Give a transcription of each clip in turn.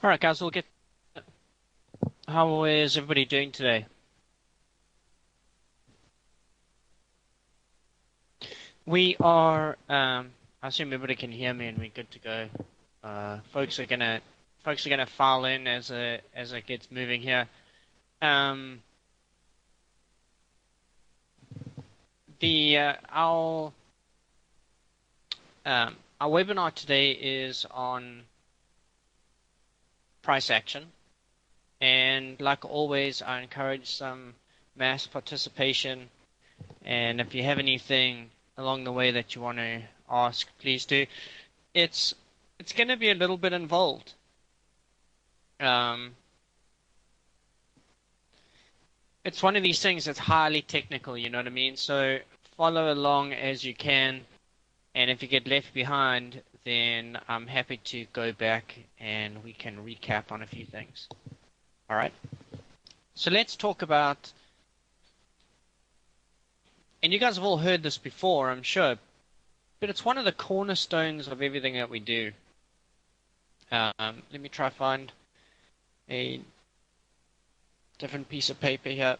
All right, guys, we'll get. How is everybody doing today? We are. I assume everybody can hear me, and we're good to go. Folks are gonna file in as it gets moving here. Um, the our webinar today is on price action, and like always, I encourage some mass participation. And if you have anything along the way that you want to ask, please do. It's it's going to be a little bit involved. It's one of these things that's highly technical, you know what I mean? So follow along as you can, and if you get left behind, then I'm happy to go back and we can recap on a few things. All right. So let's talk about, and you guys have all heard this before, I'm sure, but it's one of the cornerstones of everything that we do. Let me try find a different piece of paper here.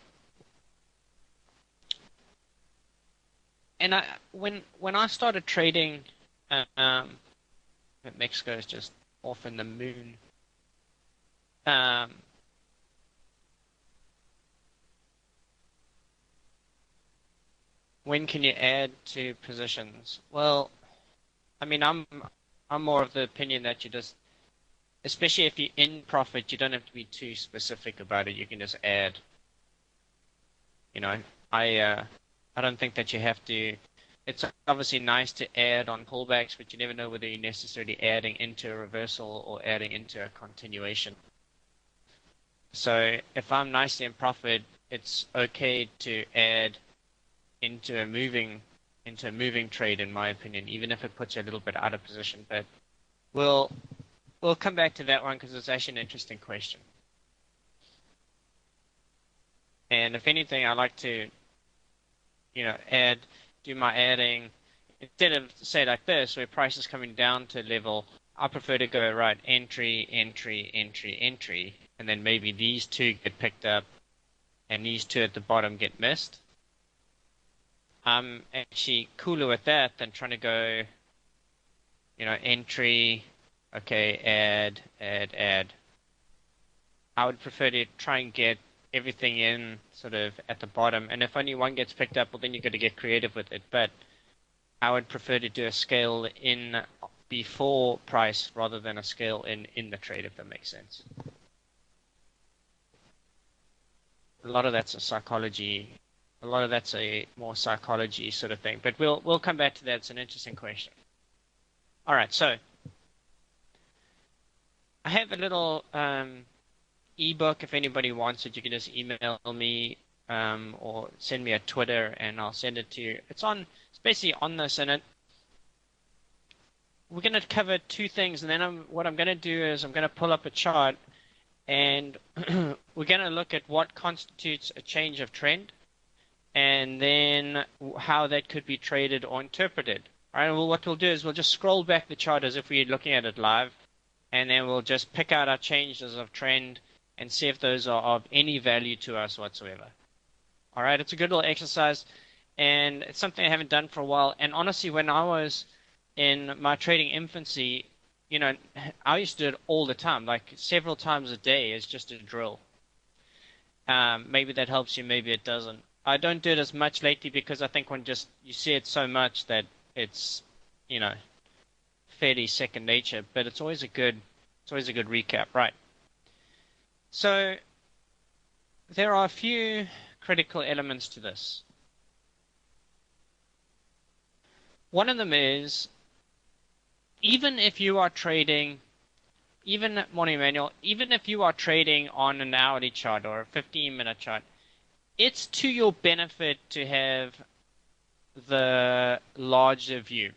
And when I started trading, Mexico is just off in the moon. When can you add to positions? Well, I mean, I'm more of the opinion that you just, especially if you're in profit, you don't have to be too specific about it. You can just add. You know, I don't think that you have to. It's obviously nice to add on pullbacks, but you never know whether you're necessarily adding into a reversal or adding into a continuation. So if I'm nicely in profit, it's okay to add into a moving trade, in my opinion, even if it puts you a little bit out of position. But we'll come back to that one because it's actually an interesting question. And if anything, I like to, do my adding instead of say like this, where price is coming down to level. I prefer to go right entry, entry, entry, entry, and then maybe these two get picked up, and these two at the bottom get missed. I'm actually cooler with that than trying to go, entry, okay, add, add, add. I would prefer to try and get everything in sort of at the bottom, and if only one gets picked up, well, then you've got to get creative with it. But I would prefer to do a scale in before price rather than a scale in the trade, if that makes sense. A lot of that's a psychology. A lot of that's a more psychology sort of thing. But we'll come back to that. It's an interesting question. All right, so I have a little ebook. If anybody wants it, you can just email me or send me a Twitter, and I'll send it to you. It's basically on this, and we're going to cover two things, and then what I'm going to do is I'm going to pull up a chart, and we're going to look at what constitutes a change of trend, and then how that could be traded or interpreted. All right, well, what we'll do is we'll just scroll back the chart as if we were looking at it live, and then we'll just pick out our changes of trend and see if those are of any value to us whatsoever. All right, it's a good little exercise, and it's something I haven't done for a while. And honestly, when I was in my trading infancy, I used to do it all the time, like several times a day as just a drill. Maybe that helps you, maybe it doesn't. I don't do it as much lately because I think when you see it so much that it's, fairly second nature. But it's always a good recap, right? So there are a few critical elements to this. One of them is, even if you are trading, morning manual, even if you are trading on an hourly chart or a 15-minute chart, it's to your benefit to have the larger view.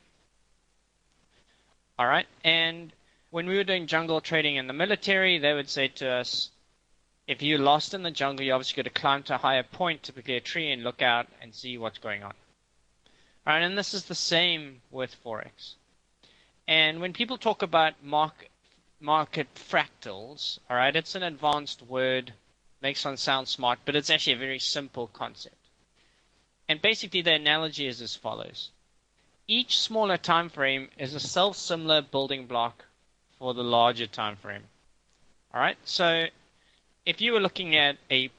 All right. And when we were doing jungle trading in the military, they would say to us, if you're lost in the jungle, you obviously got to climb to a higher point, typically a tree, and look out and see what's going on. All right. And this is the same with Forex. And when people talk about market fractals. All right, it's an advanced word, makes one sound smart, but it's actually a very simple concept. And basically the analogy is as follows. Each smaller time frame is a self-similar building block for the larger time frame. All right, so if you were looking at a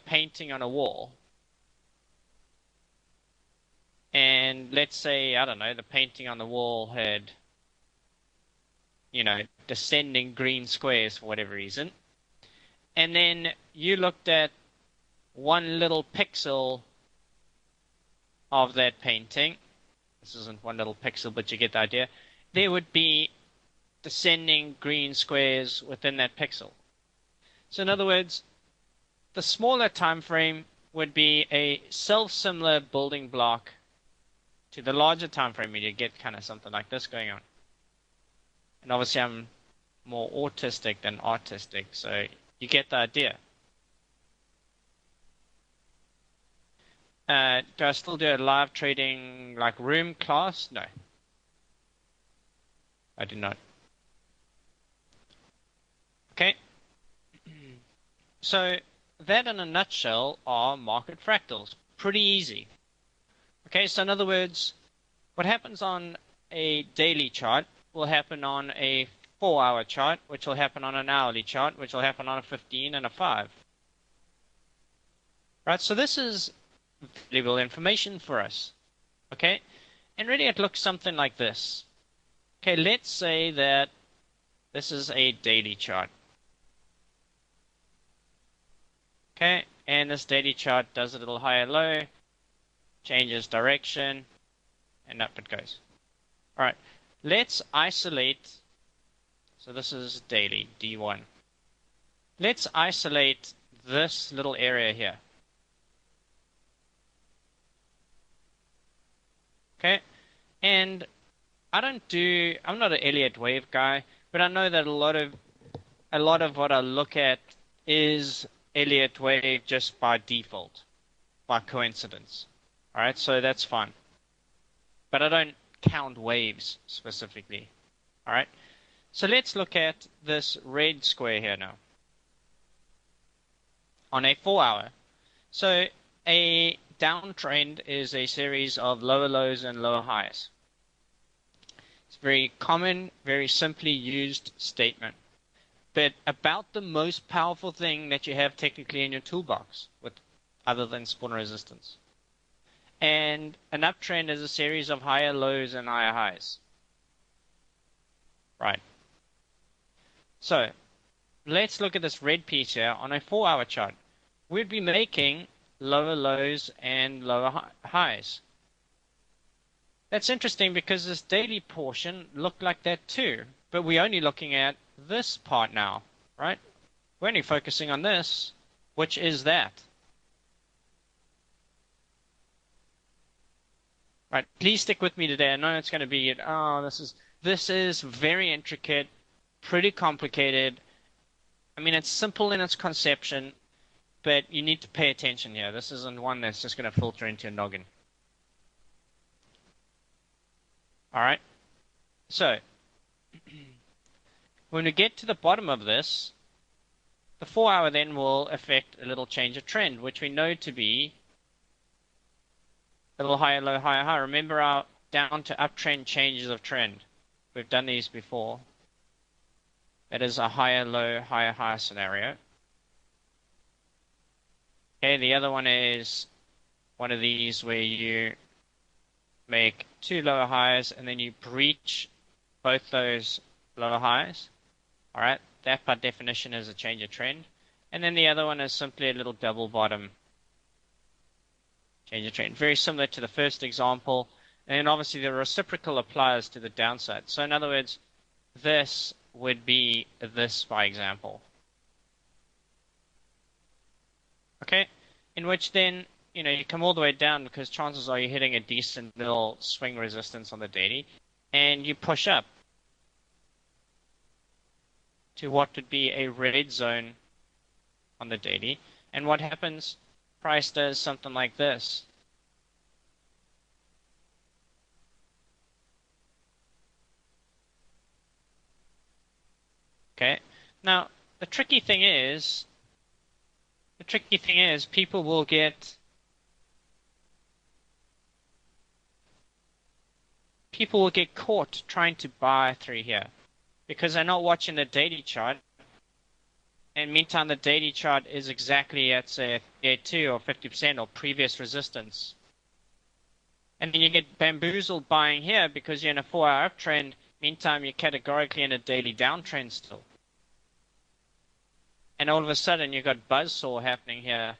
painting on a wall, and let's say, I don't know, the painting on the wall had, descending green squares for whatever reason, and then you looked at one little pixel of that painting. This isn't one little pixel, but you get the idea. There would be descending green squares within that pixel. So in other words, the smaller time frame would be a self-similar building block to the larger time frame, and you get kind of something like this going on. And obviously I'm more autistic than artistic, so you get the idea. Do I still do a live trading like room class? No, I do not. Okay. So that in a nutshell are market fractals. Pretty easy. Okay, so in other words, what happens on a daily chart will happen on a 4-hour chart, which will happen on an hourly chart, which will happen on a 15 and a 5. Right, so this is valuable information for us. Okay, and really it looks something like this. Okay, let's say that this is a daily chart. Okay, and this daily chart does a little higher low, changes direction, and up it goes. All right, let's isolate. So this is daily, D1. Let's isolate this little area here. Okay, and I'm not an Elliott wave guy, but I know that a lot of what I look at is Elliott wave just by default, by coincidence. All right, so that's fine. But I don't count waves specifically. All right, so let's look at this red square here now. On a 4-hour. So a downtrend is a series of lower lows and lower highs. It's a very common, very simply used statement. But about the most powerful thing that you have technically in your toolbox, other than support and resistance. And an uptrend is a series of higher lows and higher highs. Right. So let's look at this red piece here on a 4-hour chart. We'd be making lower lows and lower highs. That's interesting because this daily portion looked like that too, but we're only looking at this part now, right? We're only focusing on this, which is that. Right, please stick with me today. I know it's going to be, this is very intricate, pretty complicated. I mean, it's simple in its conception, but you need to pay attention here. This isn't one that's just going to filter into your noggin. All right, so when we get to the bottom of this, the 4-hour then will affect a little change of trend, which we know to be a little higher, low, higher, high. Remember our down to uptrend changes of trend. We've done these before. That is a higher, low, higher, higher scenario. Okay, the other one is one of these where you make 2 lower highs and then you breach both those lower highs. All right, that by definition is a change of trend. And then the other one is simply a little double bottom change of trend. Very similar to the first example. And obviously the reciprocal applies to the downside. So in other words, this would be this by example. Okay, in which then, you come all the way down because chances are you're hitting a decent little swing resistance on the daily, and you push up to what would be a red zone on the daily. And what happens? Price does something like this. Okay. Now, the tricky thing is people will get caught trying to buy through here because they're not watching the daily chart. And meantime, the daily chart is exactly at, say, a 2 or 50% or previous resistance. And then you get bamboozled buying here because you're in a 4-hour uptrend. Meantime, you're categorically in a daily downtrend still. And all of a sudden, you've got buzzsaw happening here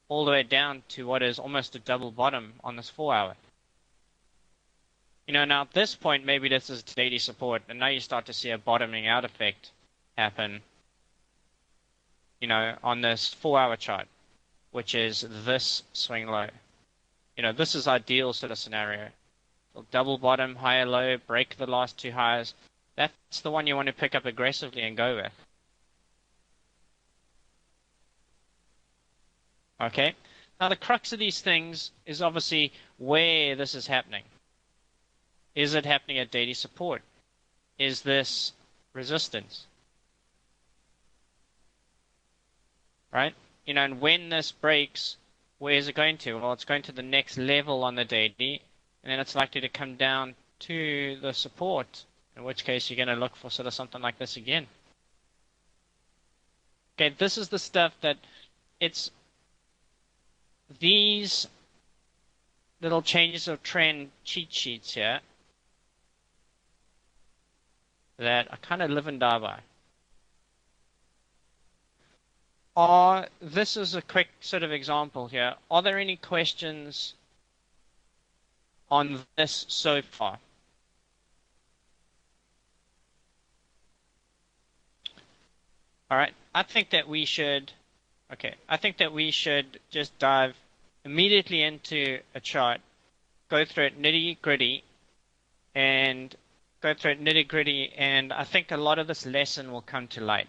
all the way down to what is almost a double bottom on this 4-hour. You know, now at this point, maybe this is daily support, and now you start to see a bottoming out effect happen, you know, on this 4-hour chart, which is this swing low. You know, this is ideal sort of scenario. So double bottom, higher low, break the last two highs. That's the one you want to pick up aggressively and go with. Okay? Now the crux of these things is obviously where this is happening. Is it happening at daily support? Is this resistance? Right? You know, and when this breaks, where is it going to? Well, it's going to the next level on the daily, and then it's likely to come down to the support, in which case you're going to look for sort of something like this again. Okay, this is the stuff that it's these little changes of trend cheat sheets here that I kind of live and die by. This is a quick sort of example here. Are there any questions on this so far? All right. I think that we should just dive immediately into a chart, go through it nitty-gritty, and I think a lot of this lesson will come to light.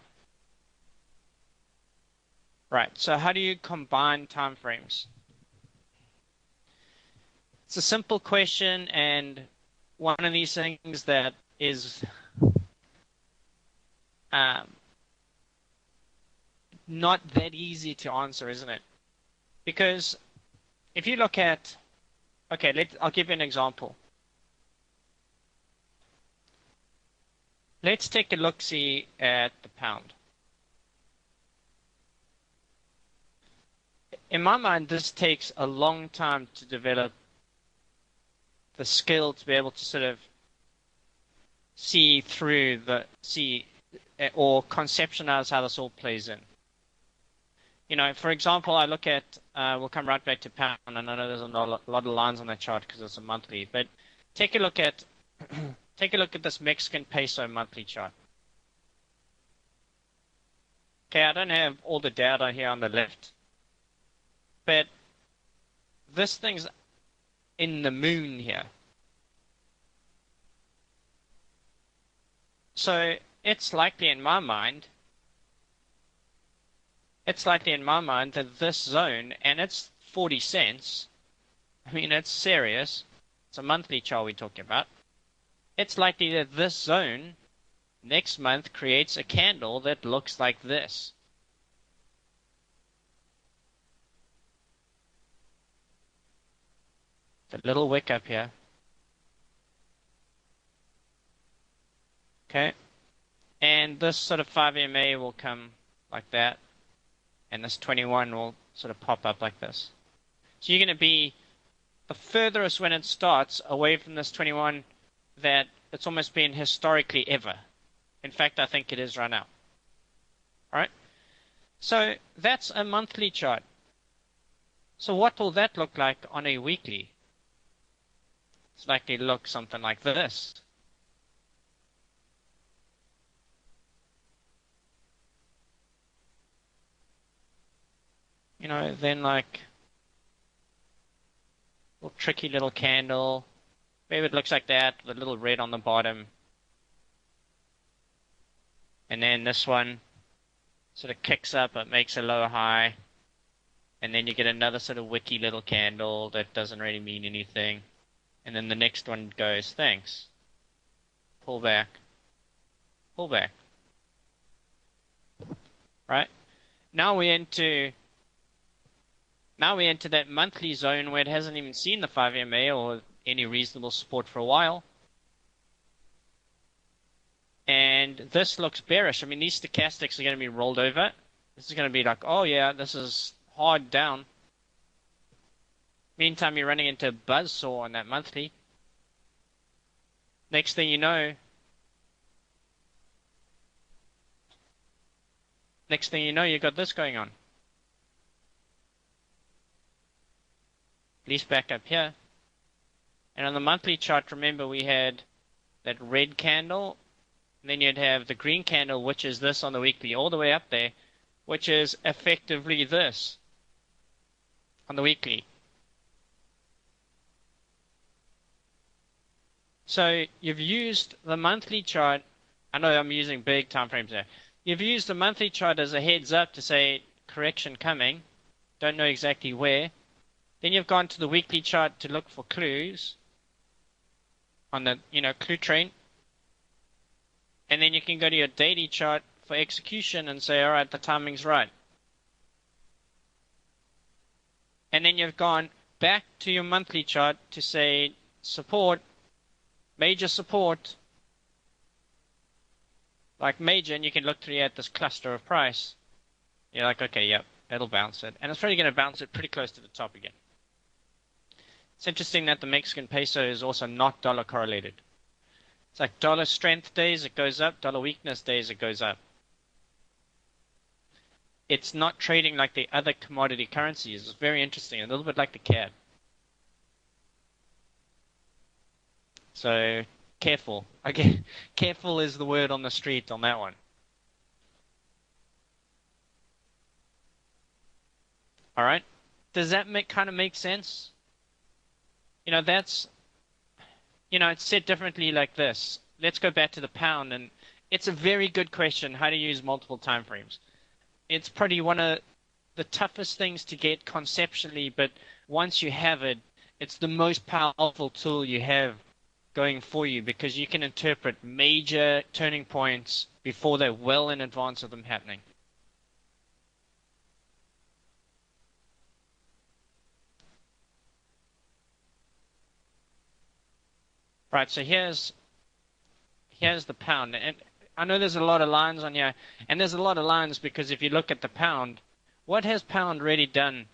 Right, so how do you combine time frames? It's a simple question, and one of these things that is not that easy to answer, isn't it? Because if you look at, okay, I'll give you an example. Let's take a look-see at the pound. In my mind, this takes a long time to develop the skill to be able to sort of see or conceptualize how this all plays in. You know, for example, I look at, we'll come right back to pound, and I know there's a lot of lines on that chart because it's a monthly, but take a look at this Mexican peso monthly chart. Okay, I don't have all the data here on the left, but this thing's in the moon here. So it's likely in my mind that this zone, and it's 40 cents, I mean, it's serious. It's a monthly chart we're talking about. It's likely that this zone next month creates a candle that looks like this. The little wick up here. Okay. And this sort of 5 EMA will come like that. And this 21 will sort of pop up like this. So you're going to be the furthest when it starts away from this 21 that it's almost been historically ever. In fact, I think it is right now. All right. So that's a monthly chart. So what will that look like on a weekly? It's likely to look something like this. You know, then like a little tricky little candle. Maybe it looks like that with a little red on the bottom. And then this one sort of kicks up, it makes a low high. And then you get another sort of wicky little candle that doesn't really mean anything. And then the next one goes, thanks. Pull back. Pull back. right? Now we enter that monthly zone where it hasn't even seen the 5 EMA or any reasonable support for a while. And this looks bearish. I mean, these stochastics are going to be rolled over. This is going to be like, oh yeah, this is hard down. Meantime, you're running into a buzzsaw on that monthly. Next thing you know, you've got this going on. At least back up here. And on the monthly chart, remember we had that red candle. And then you'd have the green candle, which is this on the weekly, all the way up there, which is effectively this on the weekly. So you've used the monthly chart. I know I'm using big time frames there. You've used the monthly chart as a heads up to say correction coming. Don't know exactly where. Then you've gone to the weekly chart to look for clues on the, clue train. And then you can go to your daily chart for execution and say, all right, the timing's right. And then you've gone back to your monthly chart to say support, major support, like major, and you can look through at this cluster of price. You're like, okay, yep, it'll bounce it. And it's probably going to bounce it pretty close to the top again. It's interesting that the Mexican peso is also not dollar correlated. It's like dollar strength days, it goes up. Dollar weakness days, it goes up. It's not trading like the other commodity currencies. It's very interesting. A little bit like the CAD. So, careful. Okay, careful is the word on the street on that one. All right. Does that kind of make sense? That's... it's said differently like this. Let's go back to the pound, and it's a very good question, how to use multiple time frames. It's probably one of the toughest things to get conceptually, but once you have it, it's the most powerful tool you have going for you because you can interpret major turning points before they're well in advance of them happening. Right, so here's the pound. And I know there's a lot of lines on here, and there's a lot of lines because if you look at the pound, what has pound really done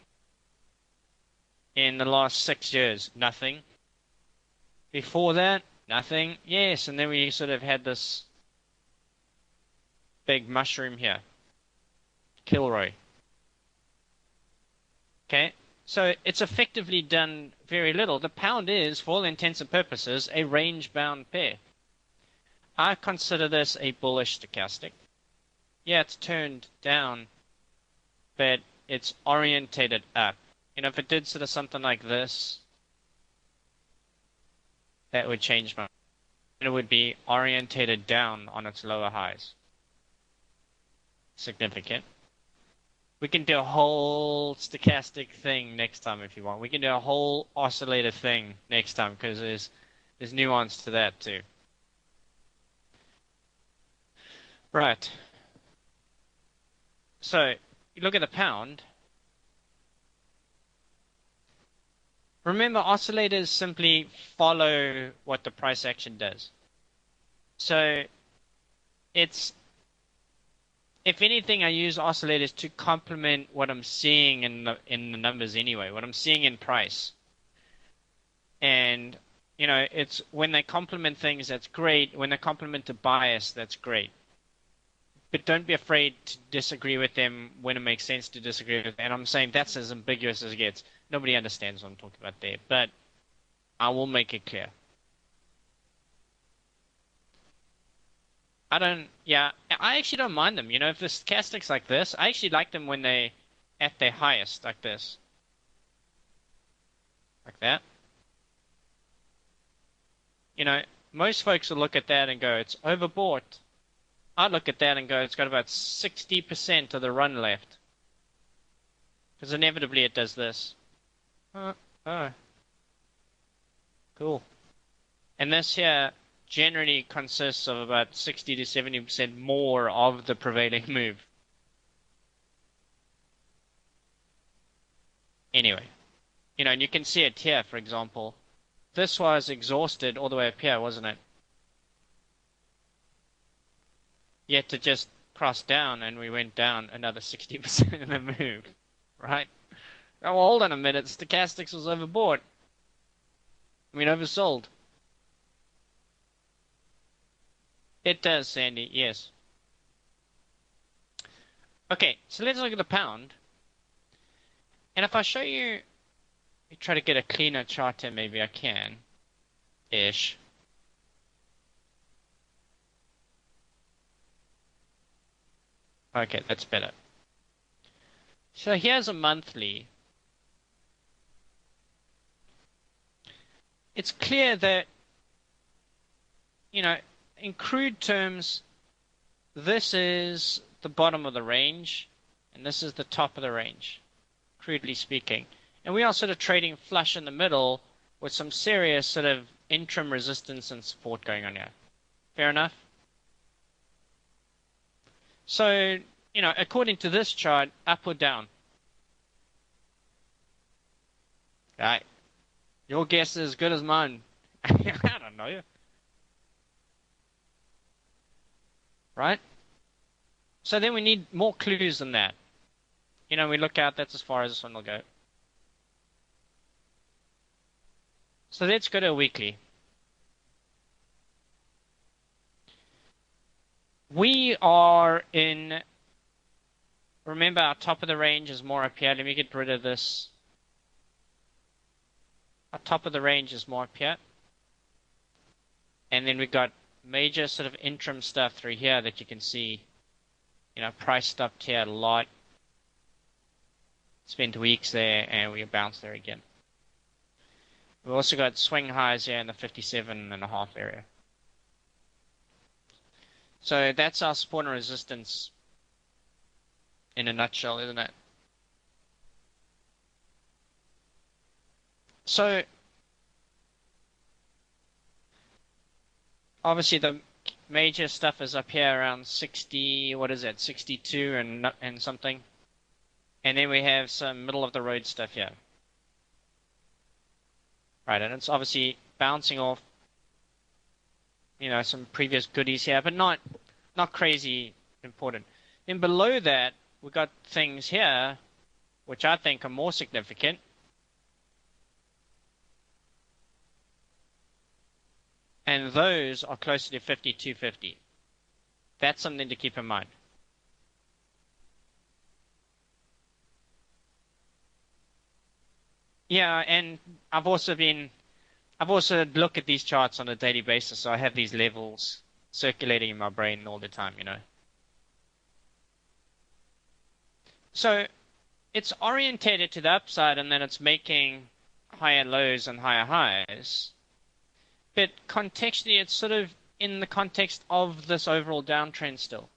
in the last 6 years? Nothing. Before that, nothing. Yes, and then we sort of had this big mushroom here. Kilroy. Okay, so it's effectively done very little. The pound is, for all intents and purposes, a range-bound pair. I consider this a bullish stochastic. Yeah, it's turned down, but it's orientated up. If it did sort of something like this, that would change my... It would be orientated down on its lower highs. Significant. We can do a whole stochastic thing next time if you want. We can do a whole oscillator thing next time because there's nuance to that too. Right. So, you look at the pound. Remember, oscillators simply follow what the price action does. So, if anything, I use oscillators to complement what I'm seeing in the numbers anyway, what I'm seeing in price. And, it's when they complement things, that's great. When they complement a bias, that's great. But don't be afraid to disagree with them when it makes sense to disagree with them. And I'm saying that's as ambiguous as it gets. Nobody understands what I'm talking about there, but I will make it clear. I actually don't mind them. If the stochastics like this, I actually like them when they at their highest, like this. Like that. Most folks will look at that and go, it's overbought. I'd look at that and go, it's got about 60% of the run left. Because inevitably it does this. Oh. Cool. And this here generally consists of about 60 to 70% more of the prevailing move. Anyway, and you can see it here, for example. This was exhausted all the way up here, wasn't it? Yet to just cross down, and we went down another 60% in the move, right? Oh, hold on a minute. Stochastics was overbought. I mean, oversold. It does, Sandy, yes. Okay, so let's look at the pound. And if I show you, try to get a cleaner chart here, maybe I can. Ish. Okay, that's better. So here's a monthly. It's clear that, in crude terms, this is the bottom of the range, and this is the top of the range, crudely speaking. And we are sort of trading flush in the middle with some serious sort of interim resistance and support going on here. Fair enough? So, according to this chart, up or down? Right. Your guess is as good as mine. I don't know. Right? So then we need more clues than that. We look out, that's as far as this one will go. So let's go to a weekly. We are in, remember our top of the range is more up here. Let me get rid of this. Our top of the range is more up here. And then we've got major sort of interim stuff through here that you can see, price stopped here a lot. Spent weeks there and we bounced there again. We've also got swing highs here in the 57.5 area. So that's our support and resistance in a nutshell, isn't it? So obviously the major stuff is up here around 60, what is that, 62 and something. And then we have some middle of the road stuff here. Right, and it's obviously bouncing off, some previous goodies here, but not crazy important. Then below that, we got things here, which I think are more significant. And those are closer to 52.50. That's something to keep in mind. Yeah, and I've also looked at these charts on a daily basis, so I have these levels circulating in my brain all the time, So it's orientated to the upside, and then it's making higher lows and higher highs. But contextually, it's sort of in the context of this overall downtrend still.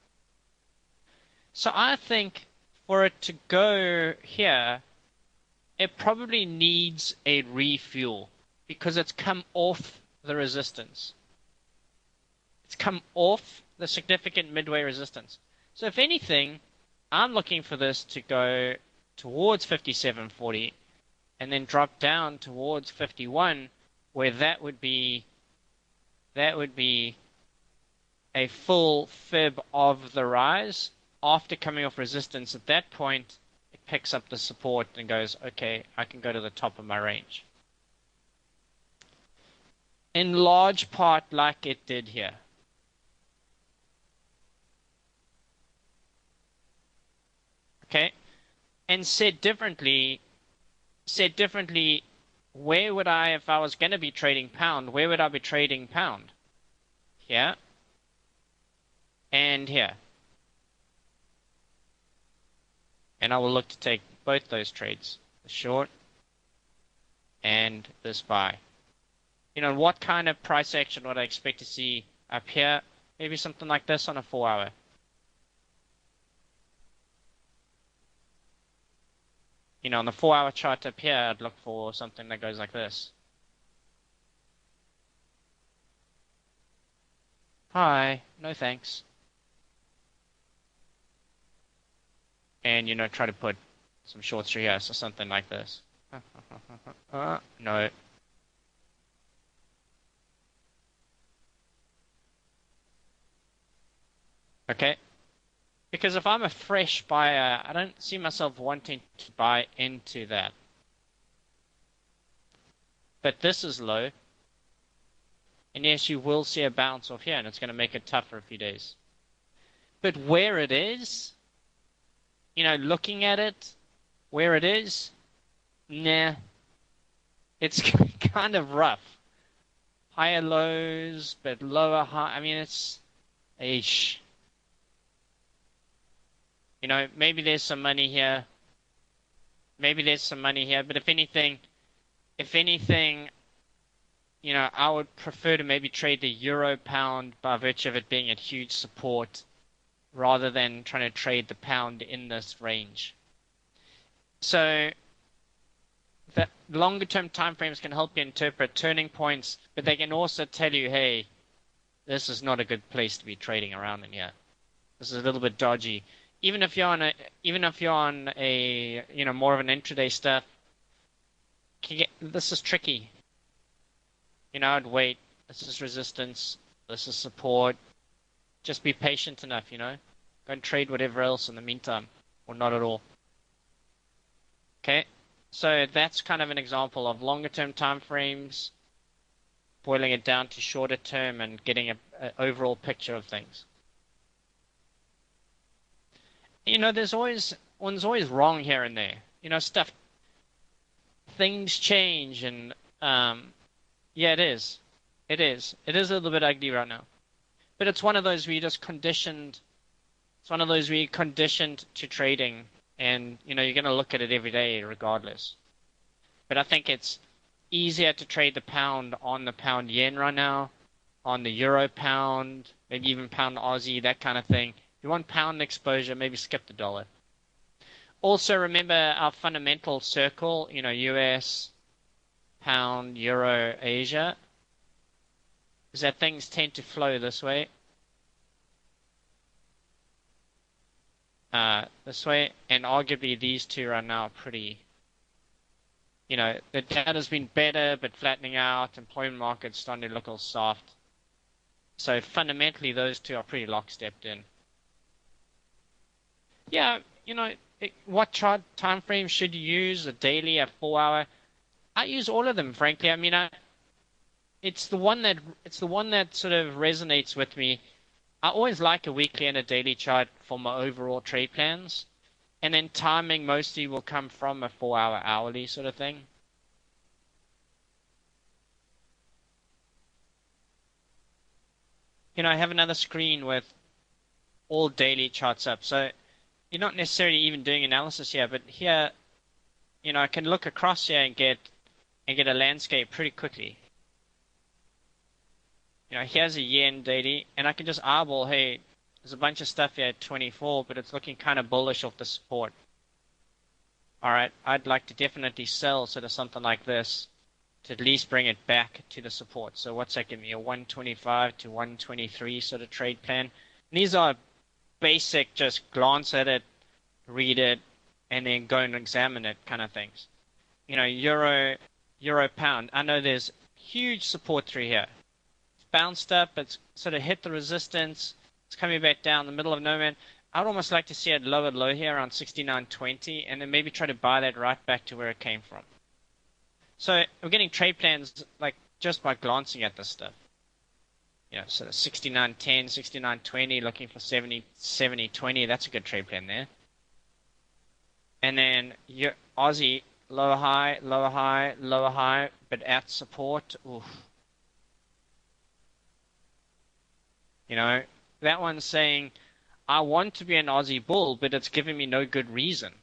So I think for it to go here, it probably needs a refuel because it's come off the resistance. It's come off the significant midway resistance. So if anything, I'm looking for this to go towards 57.40 and then drop down towards 51, where that would be a full fib of the rise. After coming off resistance at that point, it picks up the support and goes, okay, I can go to the top of my range. In large part like it did here. Okay? And said differently, where would I, if I was going to be trading pound, where would I be trading pound? Here. And here. And I will look to take both those trades, the short and this buy. What kind of price action would I expect to see up here? Maybe something like this on a 4-hour. On the 4-hour chart up here, I'd look for something that goes like this. Hi, no thanks. And, try to put some shorts through here, so something like this. No. Okay. Because if I'm a fresh buyer, I don't see myself wanting to buy into that. But this is low. And yes, you will see a bounce off here, and it's going to make it tough for a few days. But where it is, looking at it, where it is, nah, it's kind of rough. Higher lows, but lower high. I mean, it's, eesh. Maybe there's some money here. Maybe there's some money here, but if anything, I would prefer to maybe trade the euro pound by virtue of it being at huge support rather than trying to trade the pound in this range. So the longer term time frames can help you interpret turning points, but they can also tell you, hey, this is not a good place to be trading around in here. This is a little bit dodgy. Even if you're on a more of an intraday stuff, this is tricky. I'd wait. This is resistance. This is support. Just be patient enough, Go and trade whatever else in the meantime, or not at all. Okay, so that's kind of an example of longer term time frames, boiling it down to shorter term and getting an overall picture of things. One's always wrong here and there. Things change, and yeah, it is. It is. It is a little bit ugly right now. But it's one of those where you're just conditioned. It's one of those where you're conditioned to trading, and you're going to look at it every day regardless. But I think it's easier to trade the pound on the pound yen right now, on the euro pound, maybe even pound Aussie, that kind of thing. If you want pound exposure, maybe skip the dollar. Also, remember our fundamental circle, US, pound, euro, Asia, is that things tend to flow this way. This way, and arguably these two right now are pretty, the data's been better, but flattening out, employment market's starting to look all soft. So fundamentally, those two are pretty lockstepped in. Yeah, what chart time frame should you use? A daily, a 4 hour? I use all of them, frankly. I mean, it's the one that sort of resonates with me. I always like a weekly and a daily chart for my overall trade plans, and then timing mostly will come from a 4 hour hourly sort of thing. I have another screen with all daily charts up, so you're not necessarily even doing analysis here, but here, I can look across here and get a landscape pretty quickly. Here's a yen daily, and I can just eyeball, hey, there's a bunch of stuff here at 24, but it's looking kind of bullish off the support. All right, I'd like to definitely sell sort of something like this to at least bring it back to the support. So what's that give me? A 125 to 123 sort of trade plan. And these are basic, just glance at it, read it, and then go and examine it kind of things. Euro pound. I know there's huge support through here. It's bounced up. It's sort of hit the resistance. It's coming back down the middle of nowhere. I'd almost like to see it lower low here around 69.20, and then maybe try to buy that right back to where it came from. So we're getting trade plans like just by glancing at this stuff. Sort of 69.10, 69.20, looking for 70.20. That's a good trade plan there. And then your Aussie, lower high, lower high, lower high, but at support. Oof. That one's saying, I want to be an Aussie bull, but it's giving me no good reason.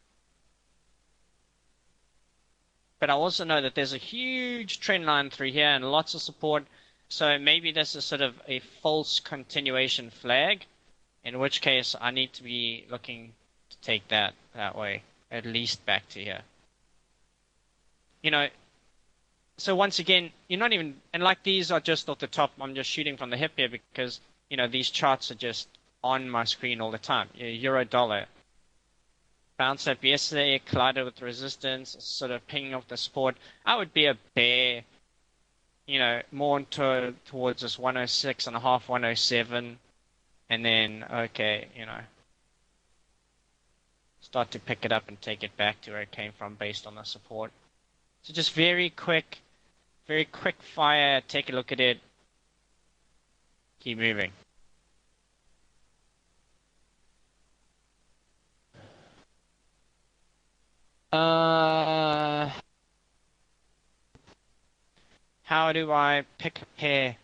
But I also know that there's a huge trend line through here and lots of support. So maybe this is sort of a false continuation flag, in which case I need to be looking to take that way, at least back to here. So once again, you're not even, and like these are just off the top, I'm just shooting from the hip here because, these charts are just on my screen all the time. Euro dollar. bounced up yesterday, collided with resistance, sort of pinging off the support. I would be a bear, more towards this 106.5, 107, and then, okay, start to pick it up and take it back to where it came from based on the support. So just very quick fire, take a look at it, keep moving. How do I pick a pair?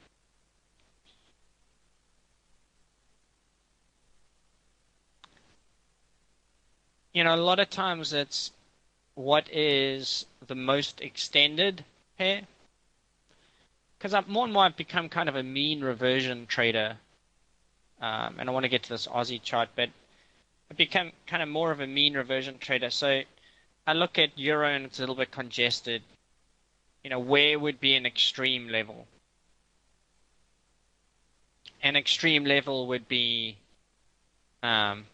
A lot of times it's what is the most extended pair. Because more and more I've become kind of a mean reversion trader. And I want to get to this Aussie chart, but I've become kind of more of a mean reversion trader. So I look at Euro and it's a little bit congested. Where would be an extreme level? An extreme level would be sort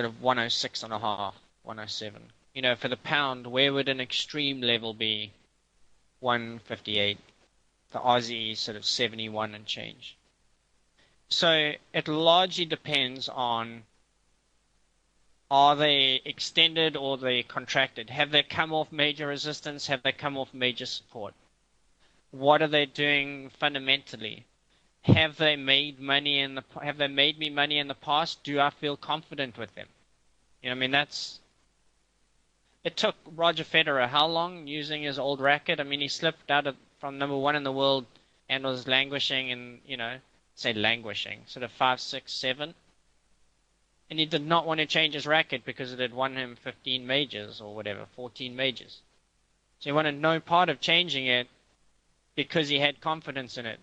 of 106.5, 107. For the pound, where would an extreme level be? 158. The Aussie sort of 71 and change. So it largely depends on, are they extended or they contracted? Have they come off major resistance? Have they come off major support? What are they doing fundamentally? Have they made me money in the past? Do I feel confident with them? It took Roger Federer how long using his old racket? He slipped out from number one in the world and was languishing in, sort of 5, 6, 7. And he did not want to change his racket because it had won him 15 majors or whatever, 14 majors. So he wanted no part of changing it because he had confidence in it.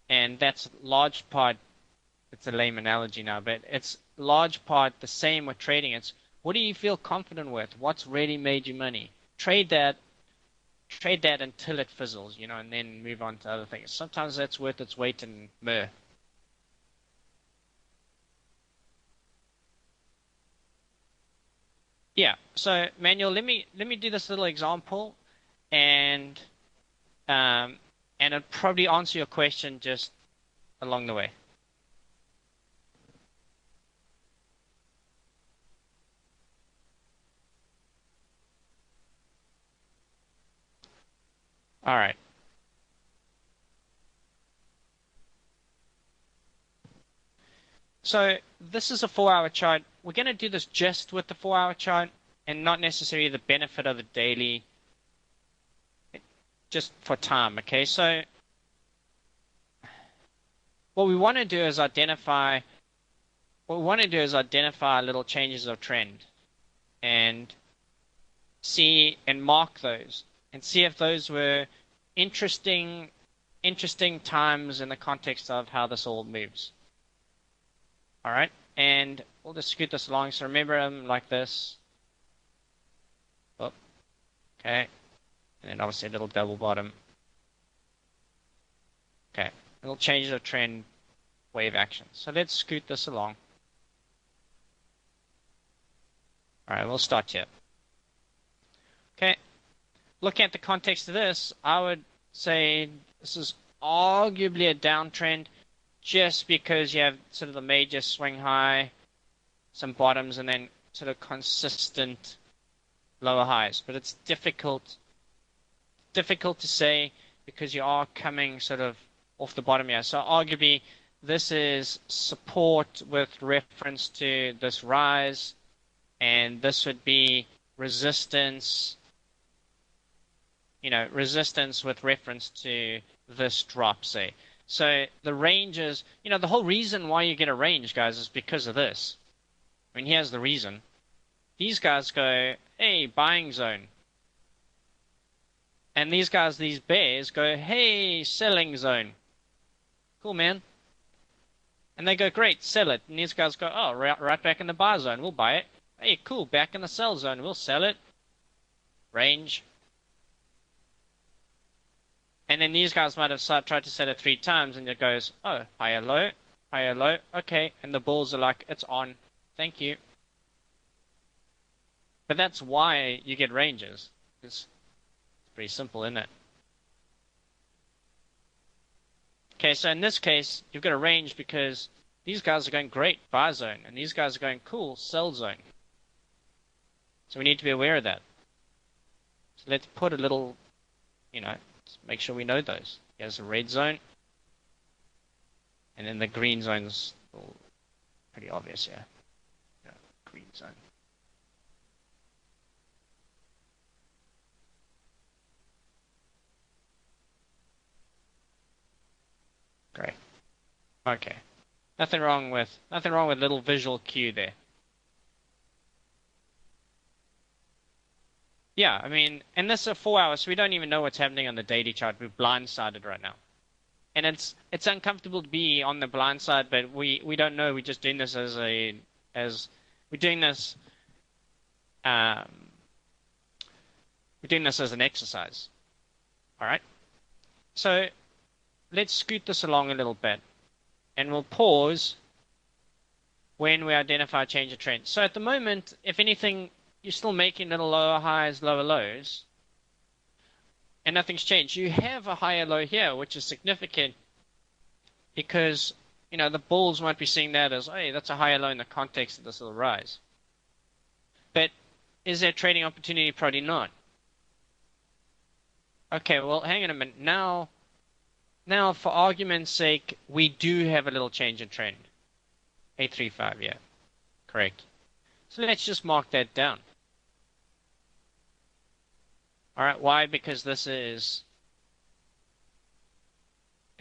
And that's large part, it's a lame analogy now, but it's large part the same with trading. It's what do you feel confident with? What's really made you money? Trade that until it fizzles, and then move on to other things. Sometimes that's worth its weight in myrrh. Yeah. So Manuel, let me do this little example, and it'll probably answer your question just along the way. All right. So this is a 4-hour chart. We're going to do this just with the 4-hour chart and not necessarily the benefit of the daily, just for time, okay? So what we want to do is identify little changes of trend and see and mark those and see if those were interesting times in the context of how this all moves. All right, and we'll just scoot this along. So remember them like this. Oh, okay, and then obviously a little double bottom. Okay, little changes of trend, wave action. So let's scoot this along. All right, we'll start here. Okay, looking at the context of this, I would say this is arguably a downtrend, just because you have sort of the major swing high, some bottoms, and then sort of consistent lower highs. But it's difficult to say because you are coming sort of off the bottom here. So arguably this is support with reference to this rise, and this would be resistance, resistance with reference to this drop, say. So the range is, the whole reason why you get a range, guys, is because of this. Here's the reason. These guys go, hey, buying zone. And these guys, these bears, go, hey, selling zone. Cool, man. And they go, great, sell it. And these guys go, oh, right back in the buy zone. We'll buy it. Hey, cool, back in the sell zone. We'll sell it. Range. And then these guys might have tried to set it 3 times, and it goes, oh, higher, low, okay. And the bulls are like, it's on. Thank you. But that's why you get ranges. It's pretty simple, isn't it? Okay, so in this case, you've got a range because these guys are going great, buy zone, and these guys are going cool, sell zone. So we need to be aware of that. So let's put a little, make sure we know those. Here's a red zone, and then the green zone's pretty obvious here. Yeah, green zone. Great. Okay. Nothing wrong with little visual cue there. Yeah, I mean, and this is a 4 hour, so we don't even know what's happening on the daily chart. We're blindsided right now. And it's uncomfortable to be on the blind side, but we don't know. We're just doing this we're doing this um, we're doing this as an exercise. All right. So let's scoot this along a little bit, and we'll pause when we identify a change of trend. So at the moment, if anything, you're still making little lower highs, lower lows, and nothing's changed. You have a higher low here, which is significant because, the bulls might be seeing that as, hey, that's a higher low in the context of this little rise. But is there trading opportunity? Probably not. Okay, well, hang on a minute. Now, for argument's sake, we do have a little change in trend. 835, yeah. Correct. So let's just mark that down. All right, why? Because it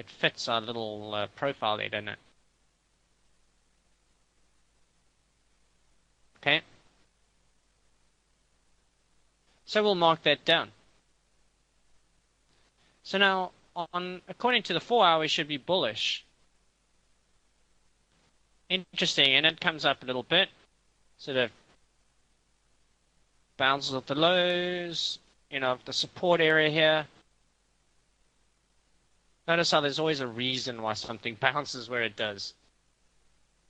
fits our little profile there, doesn't it? Okay. So we'll mark that down. So now, according to the 4 hour, we should be bullish. Interesting, and it comes up a little bit. Sort of bounces off the lows, the support area here. Notice how there's always a reason why something bounces where it does.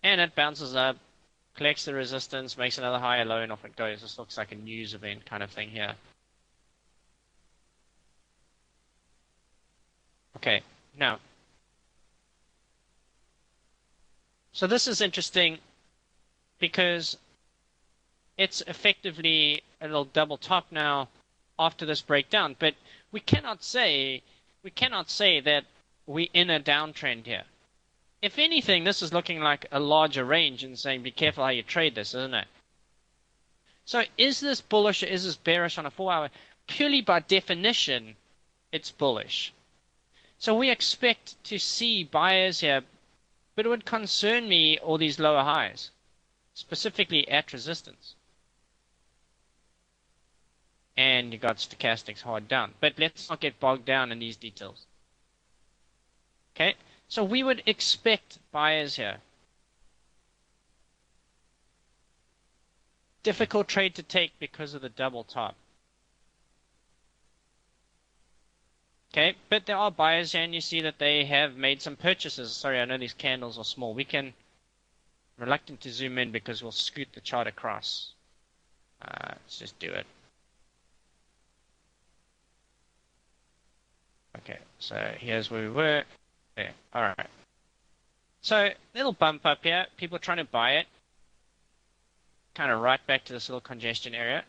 And it bounces up, collects the resistance, makes another higher low, and off it goes. This looks like a news event kind of thing here. Okay, now. So this is interesting because it's effectively a little double top now after this breakdown, but we cannot say that we're in a downtrend here. If anything, this is looking like a larger range and saying be careful how you trade this, isn't it? So is this bullish or is this bearish on a 4 hour? Purely by definition, it's bullish. So we expect to see buyers here, but it would concern me all these lower highs, specifically at resistance. And you got stochastics hard down. But let's not get bogged down in these details. Okay, so we would expect buyers here. Difficult trade to take because of the double top. Okay, but there are buyers here, and you see that they have made some purchases. Sorry, I know these candles are small. I'm reluctant to zoom in because we'll scoot the chart across. Let's just do it. Okay, so here's where we were. There, all right. So, little bump up here. People trying to buy it. Kind of right back to this little congestion area.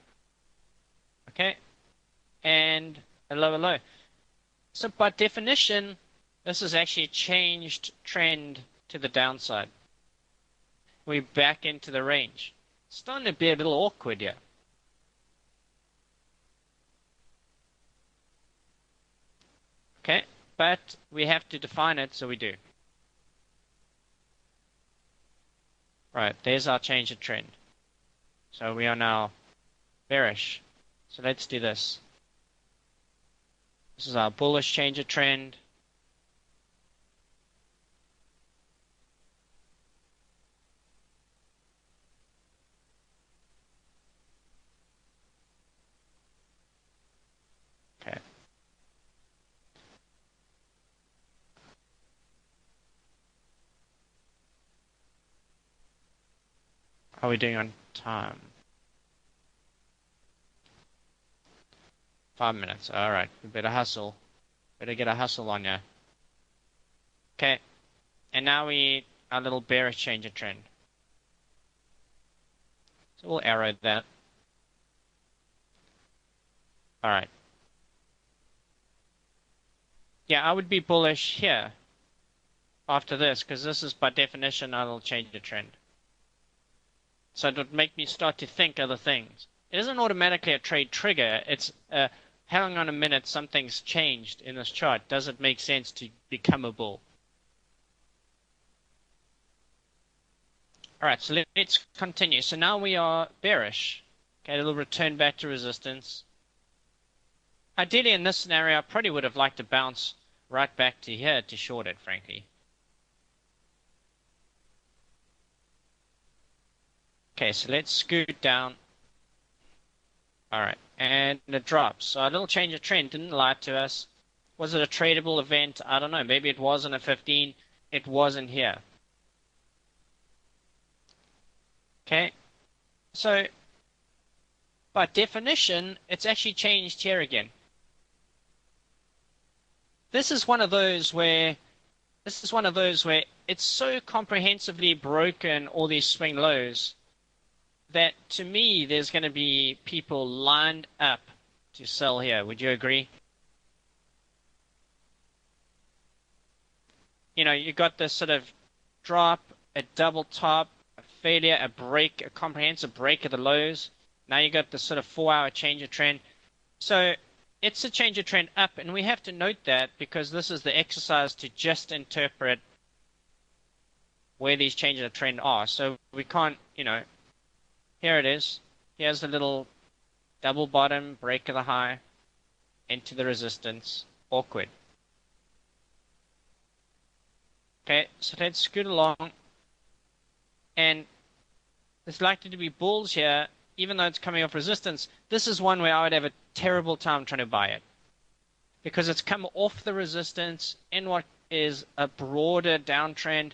Okay, and a lower low. So by definition, this is actually a changed trend to the downside. We're back into the range. It's starting to be a little awkward here. Okay, but we have to define it, so we do. Right, there's our change of trend. So we are now bearish. So let's do this. This is our bullish change of trend. Okay. How are we doing on time? 5 minutes. All right. We better hustle. Better get a hustle on ya. Okay. And now our little bearish change of trend. So we'll arrow that. All right. Yeah, I would be bullish here after this because this is by definition a little change of trend. So it would make me start to think other things. It isn't automatically a trade trigger. It's hang on a minute, something's changed in this chart. Does it make sense to become a bull? All right, so let's continue. So now we are bearish. Okay, it'll return back to resistance. Ideally, in this scenario, I probably would have liked to bounce right back to here to short it, frankly. Okay, so let's scoot down. All right, and it drops. So a little change of trend didn't lie to us. Was it a tradable event? I don't know. Maybe it wasn't a 15. It wasn't here. Okay, so by definition, it's actually changed here again. This is one of those where it's so comprehensively broken all these swing lows that to me there's going to be people lined up to sell here. Would you agree? You know, you got this sort of drop, a double top, a failure, a break, a comprehensive break of the lows. Now you got this sort of 4-hour change of trend. So it's a change of trend up, and we have to note that because this is the exercise to just interpret where these changes of trend are. So we can't, you know, here it is. Here's the little double bottom, break of the high, into the resistance. Awkward. Okay, so let's scoot along. And there's likely to be bulls here, even though it's coming off resistance. This is one where I would have a terrible time trying to buy it. Because it's come off the resistance in what is a broader downtrend,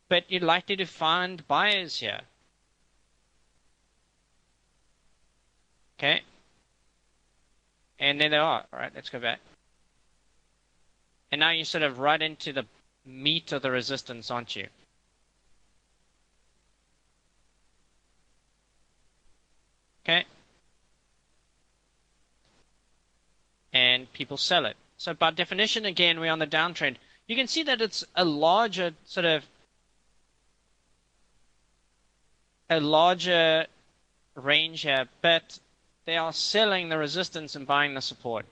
but you're likely to find buyers here. Okay. And there they are. All right, let's go back. And now you're sort of right into the meat of the resistance, aren't you? Okay. And people sell it. So by definition, again, we're on the downtrend. You can see that it's a larger range here, but they are selling the resistance and buying the support.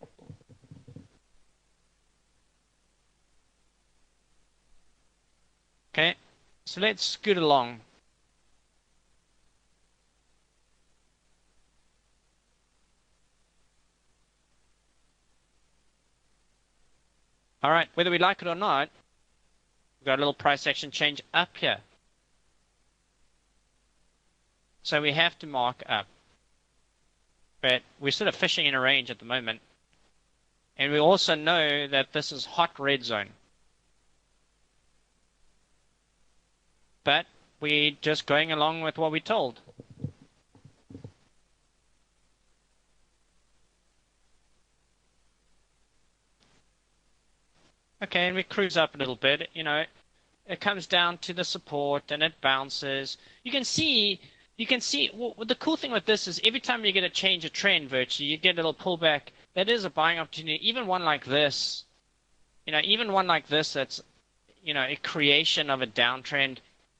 Okay, so let's scoot along. All right, whether we like it or not, we've got a little price action change up here. So we have to mark up. But we're sort of fishing in a range at the moment. And we also know that this is hot red zone. But we're just going along with what we're told. Okay, and we cruise up a little bit. You know, it comes down to the support and it bounces. You can see, well, the cool thing with this is every time you get a change of trend virtually, you get a little pullback. That is a buying opportunity. Even one like this, you know, that's, you know, a creation of a downtrend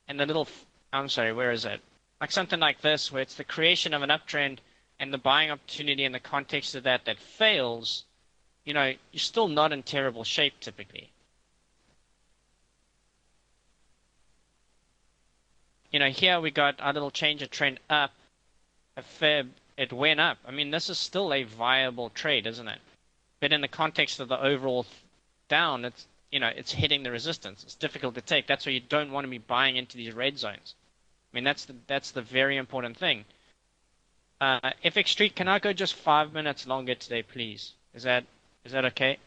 and the little, I'm sorry, where is it? Like something like this, where it's the creation of an uptrend and the buying opportunity in the context of that fails, you know, you're still not in terrible shape typically. You know, here we got a little change of trend up, a fib, it went up. I mean, this is still a viable trade, isn't it? But in the context of the overall down, it's, you know, it's hitting the resistance. It's difficult to take. That's why you don't want to be buying into these red zones. I mean, that's the very important thing. FX Street, can I go just 5 minutes longer today, please? Is that okay?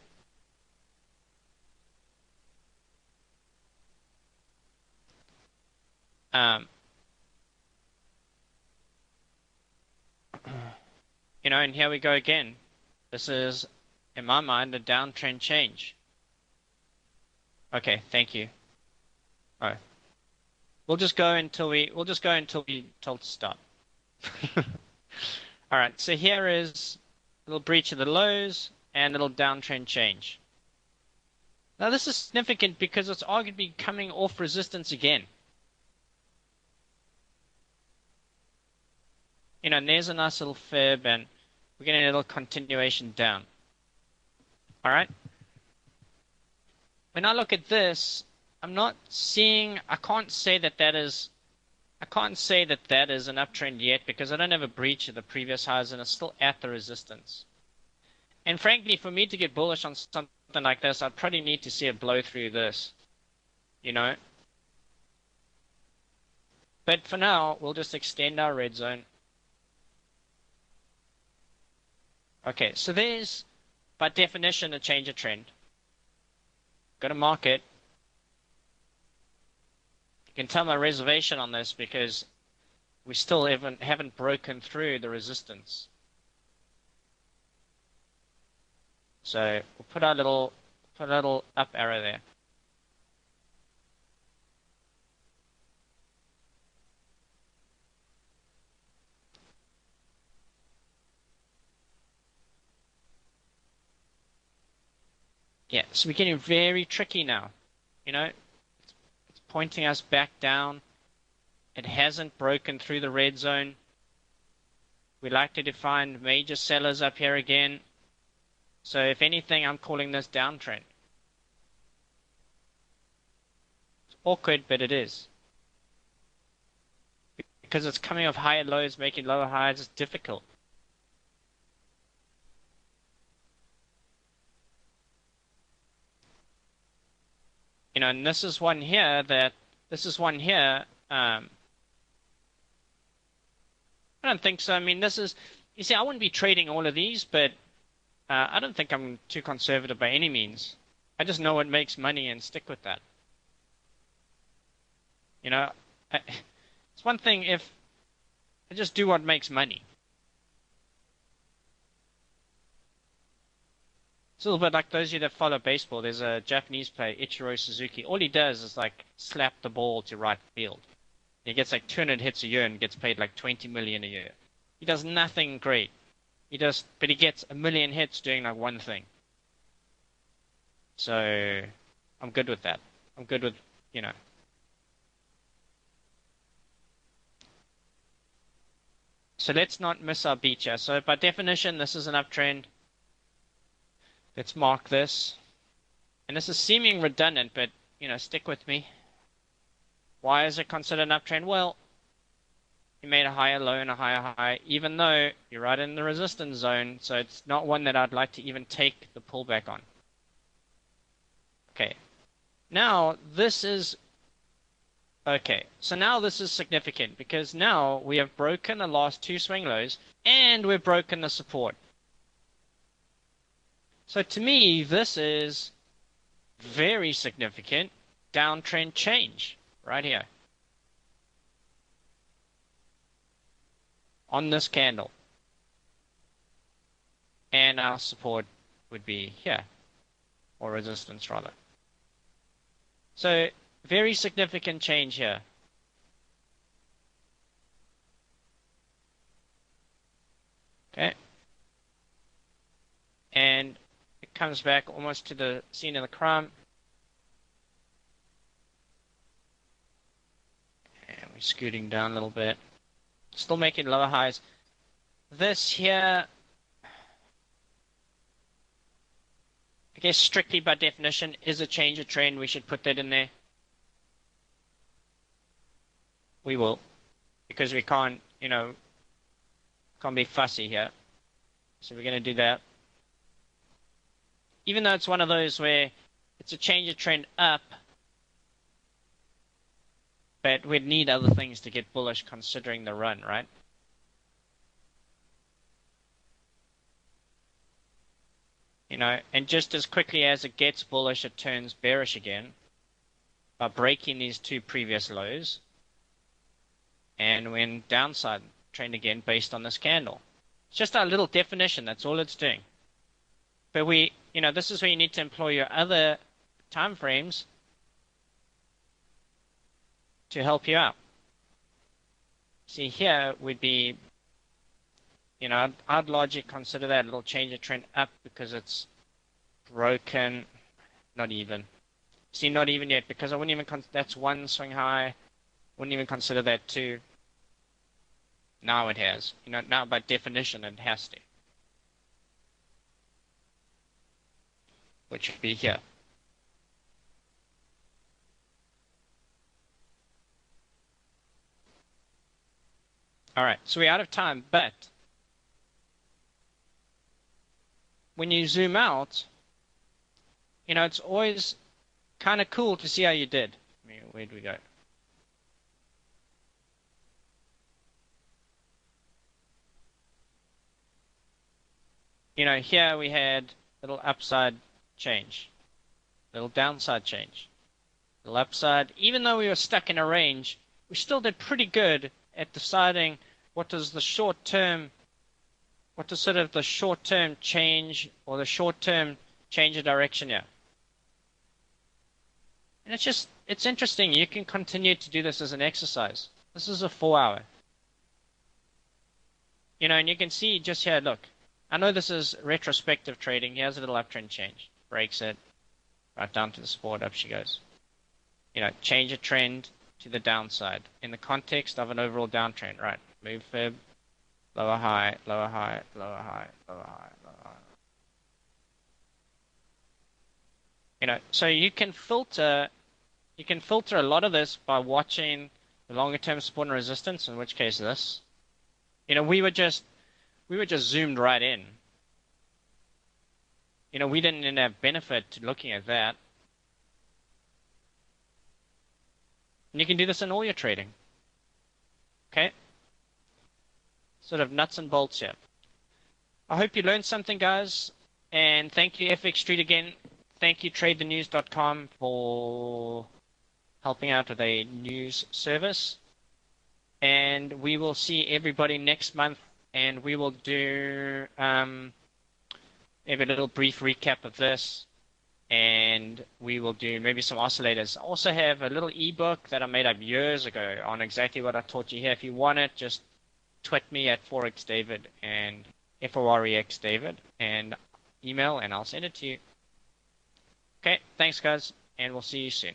and here we go again. This is, in my mind, a downtrend change. Okay, thank you. All right. We'll just go until we told to stop. All right, so here is a little breach of the lows and a little downtrend change. Now this is significant because it's arguably coming off resistance again. And there's a nice little fib, and we're getting a little continuation down. All right. When I look at this, I'm not seeing. I can't say that is an uptrend yet because I don't have a breach of the previous highs, and it's still at the resistance. And frankly, for me to get bullish on something like this, I'd probably need to see it blow through this. But for now, we'll just extend our red zone. Okay, so there's, by definition, a change of trend. Got to mark it. You can tell my reservation on this because we still haven't broken through the resistance. So we'll put a little up arrow there. Yeah, so we're getting very tricky now. It's pointing us back down. It hasn't broken through the red zone. We like to define major sellers up here again. So if anything, I'm calling this downtrend. It's awkward, but it is. Because it's coming off higher lows, making lower highs, it's difficult. And this is one here I don't think so. I mean, you see, I wouldn't be trading all of these, but I don't think I'm too conservative by any means. I just know what makes money and stick with that. It's one thing if I just do what makes money. It's a little bit like those of you that follow baseball. There's a Japanese player, Ichiro Suzuki. All he does is slap the ball to right field. He gets 200 hits a year and gets paid $20 million a year. He does nothing great. But he gets 1 million hits doing one thing. So I'm good with that. I'm good with, So let's not miss our beat here. So by definition, this is an uptrend. Let's mark this. And this is seeming redundant, but, stick with me. Why is it considered an uptrend? Well, you made a higher low and a higher high, even though you're right in the resistance zone, so it's not one that I'd like to even take the pullback on. Okay. Now, this is significant because now we have broken the last two swing lows and we've broken the support. So to me, this is very significant downtrend change right here on this candle. And our support would be here, or resistance rather. So very significant change here. Okay. And it comes back almost to the scene of the crime. And we're scooting down a little bit. Still making lower highs. This here, I guess strictly by definition, is a change of trend. We should put that in there. We will. Because we can't, can't be fussy here. So we're going to do that. Even though it's one of those where it's a change of trend up, but we'd need other things to get bullish considering the run, right? And just as quickly as it gets bullish, it turns bearish again by breaking these two previous lows. And when downside trend again based on this candle. It's just our little definition. That's all it's doing. But this is where you need to employ your other time frames to help you out. See, here would be, I'd largely consider that a little change of trend up because it's broken. Not even. See, not even yet, because I wouldn't even, that's one swing high. Wouldn't even consider that two. Now it has. Now by definition it has to. Which would be here. All right, so we're out of time, but when you zoom out, it's always kind of cool to see how you did. Where'd we go? Here we had a little upside change, little downside change, little upside. Even though we were stuck in a range, we still did pretty good at deciding what is the short-term, what is sort of the short-term change or the short-term change of direction here. And it's interesting. You can continue to do this as an exercise. This is a 4-hour. And you can see just here, look. I know this is retrospective trading. Here's a little uptrend change. Breaks it. Right down to the support. Up she goes. Change a trend to the downside in the context of an overall downtrend. Right. Move fib. Lower high, lower high, lower high, lower high, lower high. So you can filter a lot of this by watching the longer term support and resistance, in which case this. We were just zoomed right in. We didn't have benefit to looking at that. And you can do this in all your trading. Okay? Sort of nuts and bolts here. I hope you learned something, guys. And thank you, FX Street, again. Thank you, TradeTheNews.com, for helping out with a news service. And we will see everybody next month. And we will do maybe a little brief recap of this. And we will do maybe some oscillators. I also have a little ebook that I made up years ago on exactly what I taught you here. If you want it, just tweet me at ForexDavid and FOREXDavid and email, and I'll send it to you. Okay, thanks, guys, and we'll see you soon.